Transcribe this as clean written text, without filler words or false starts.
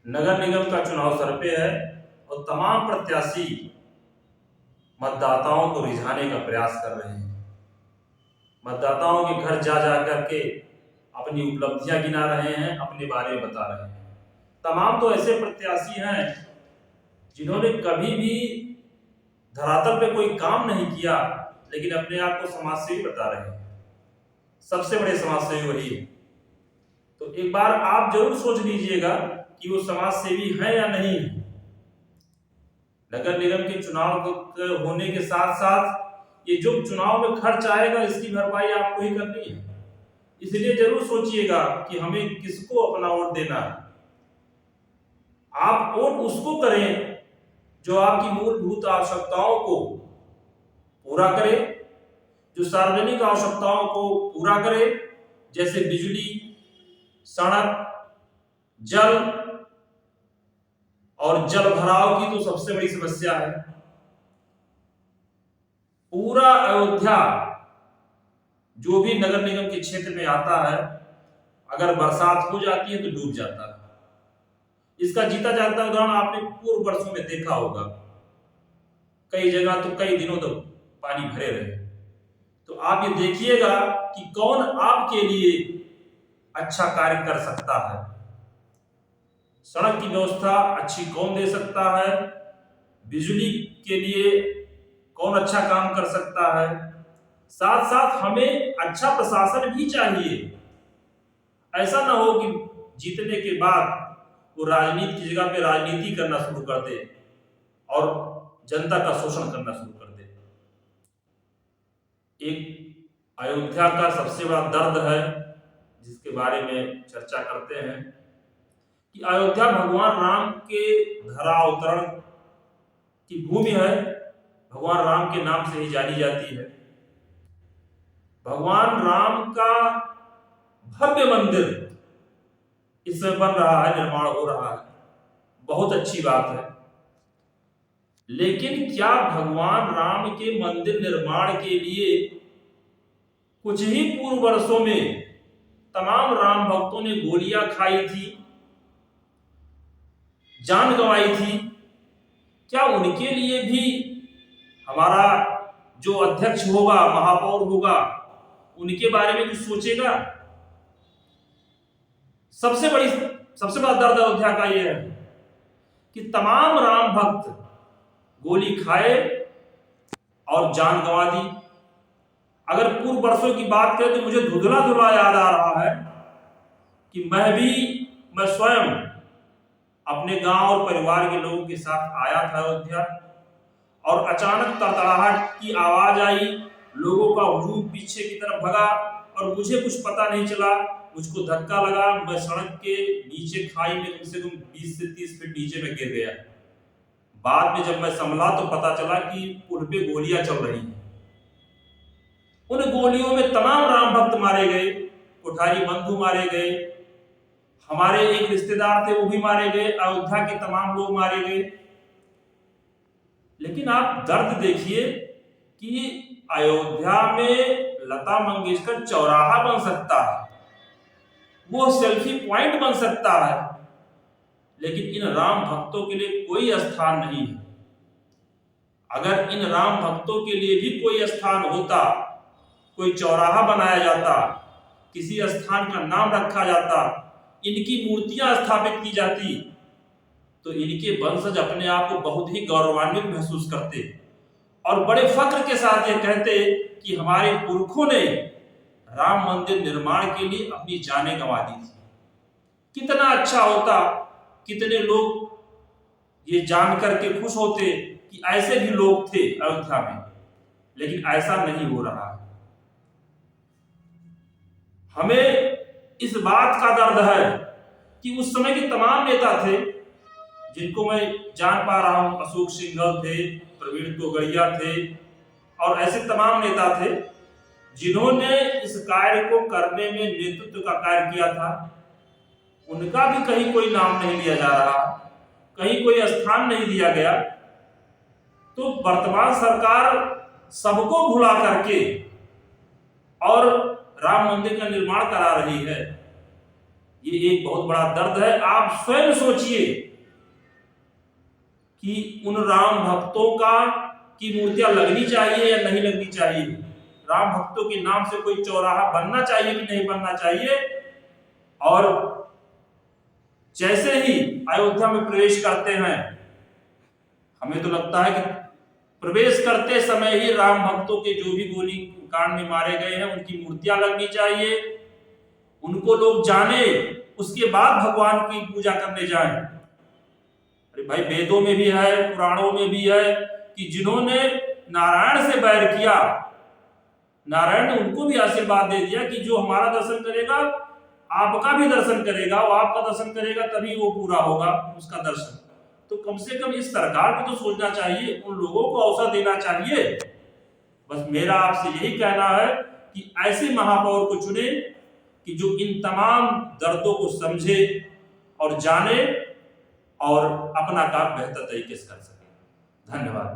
नगर निगम का चुनाव सर पे है और तमाम प्रत्याशी मतदाताओं को रिझाने का प्रयास कर रहे हैं। मतदाताओं के घर जा जा करके अपनी उपलब्धियां गिना रहे हैं, अपने बारे में बता रहे हैं। तमाम तो ऐसे प्रत्याशी हैं जिन्होंने कभी भी धरातल पे कोई काम नहीं किया, लेकिन अपने आप को समाजसेवी बता रहे हैं। सबसे बड़े समाजसेवी वही है। तो एक बार आप जरूर सोच लीजिएगा कि वो समाजसेवी है या नहीं है। नगर निगम के चुनाव होने के साथ साथ ये जो चुनाव में खर्च आएगा, इसकी भरपाई आपको ही करनी है। इसलिए जरूर सोचिएगा कि हमें किसको अपना वोट देना है। आप वोट उसको करें जो आपकी मूलभूत आवश्यकताओं को पूरा करे, जो सार्वजनिक आवश्यकताओं को पूरा करे, जैसे बिजली, सड़क, जल और जल भराव की तो सबसे बड़ी समस्या है। पूरा अयोध्या जो भी नगर निगम के क्षेत्र में आता है, अगर बरसात हो जाती है तो डूब जाता है। इसका जीता जागता उदाहरण आपने पूर्व वर्षों में देखा होगा। कई जगह तो कई दिनों तक पानी भरे रहे। तो आप ये देखिएगा कि कौन आपके लिए अच्छा कार्य कर सकता है। सड़क की व्यवस्था अच्छी कौन दे सकता है, बिजली के लिए कौन अच्छा काम कर सकता है। साथ साथ हमें अच्छा प्रशासन भी चाहिए। ऐसा ना हो कि जीतने के बाद वो राजनीति की जगह पे राजनीति करना शुरू कर दे और जनता का शोषण करना शुरू कर दे। एक अयोध्या का सबसे बड़ा दर्द है जिसके बारे में चर्चा करते हैं कि अयोध्या भगवान राम के धरावतरण की भूमि है। भगवान राम के नाम से ही जानी जाती है। भगवान राम का भव्य मंदिर इसमें बन रहा है, निर्माण हो रहा है, बहुत अच्छी बात है। लेकिन क्या भगवान राम के मंदिर निर्माण के लिए कुछ ही पूर्व वर्षों में तमाम राम भक्तों ने गोलियां खाई थी, जान गंवाई थी? क्या उनके लिए भी हमारा जो अध्यक्ष होगा, महापौर होगा, उनके बारे में कुछ सोचेगा? सबसे बड़ा दर्द अयोध्या का यह है कि तमाम राम भक्त गोली खाए और जान गंवा दी। अगर पूर्व वर्षों की बात करें तो मुझे धुंधला धुंधला याद आ रहा है कि मैं स्वयं अपने गांव और परिवार के लोगों के साथ आया था अयोध्या, और अचानक तड़तड़ाहट की आवाज आई, लोगों का हुजूम पीछे की तरफ भगा और मुझे कुछ पता नहीं चला। मुझको धक्का लगा, मैं सड़क के नीचे खाई में कम से कम 20 से 30 फीट नीचे में गिर गया। बाद में जब मैं संभला तो पता चला कि पुल पे गोलियां चल रही हैं। उन गोलियों में तमाम राम भक्त मारे गए, कोठारी बंधु मारे गए, हमारे एक रिश्तेदार थे वो भी मारे गए, अयोध्या के तमाम लोग मारे गए। लेकिन आप दर्द देखिए कि अयोध्या में लता मंगेशकर चौराहा बन सकता है, वो सेल्फी पॉइंट बन सकता है, लेकिन इन राम भक्तों के लिए कोई स्थान नहीं है। अगर इन राम भक्तों के लिए भी कोई स्थान होता, कोई चौराहा बनाया जाता, किसी स्थान का नाम रखा जाता, इनकी मूर्तियां स्थापित की जाती, तो इनके वंशज अपने आप को बहुत ही गौरवान्वित महसूस करते और बड़े फख्र के साथ ये कहते कि हमारे पुरखों ने राम मंदिर निर्माण के लिए अपनी जानें गंवा दी थी। कितना अच्छा होता, कितने लोग ये जानकर के खुश होते कि ऐसे भी लोग थे अयोध्या में। लेकिन ऐसा नहीं हो रहा है। हमें इस बात का दर्द है कि उस समय के तमाम नेता थे जिनको मैं जान पा रहा हूं, अशोक सिंघल थे, प्रवीण तोगड़िया थे, और ऐसे तमाम नेता थे जिन्होंने इस कार्य को करने में नेतृत्व का कार्य किया था। उनका भी कहीं कोई नाम नहीं लिया जा रहा, कहीं कोई स्थान नहीं दिया गया। तो वर्तमान सरकार सबको भुला करके और राम मंदिर का निर्माण करा रही है। ये एक बहुत बड़ा दर्द है। आप स्वयं सोचिए कि उन राम भक्तों का की मूर्तियां लगनी चाहिए या नहीं लगनी चाहिए, राम भक्तों के नाम से कोई चौराहा बनना चाहिए कि नहीं बनना चाहिए। और जैसे ही अयोध्या में प्रवेश करते हैं, हमें तो लगता है कि प्रवेश करते समय ही राम भक्तों के जो भी गोली कांड में मारे गए हैं उनकी मूर्तियां लगनी चाहिए, उनको लोग जाने, उसके बाद भगवान की पूजा करने जाएं। अरे भाई, वेदों में भी है, पुराणों में भी है कि जिन्होंने नारायण से बैर किया, नारायण ने उनको भी आशीर्वाद दे दिया कि जो हमारा दर्शन करेगा आपका भी दर्शन करेगा, वो आपका दर्शन करेगा तभी वो पूरा होगा उसका दर्शन। तो कम से कम इस सरकार को तो सोचना चाहिए, उन लोगों को अवसर देना चाहिए। बस मेरा आपसे यही कहना है कि ऐसे महापौर को चुने कि जो इन तमाम दर्दों को समझे और जाने और अपना काम बेहतर तरीके से कर सके। धन्यवाद।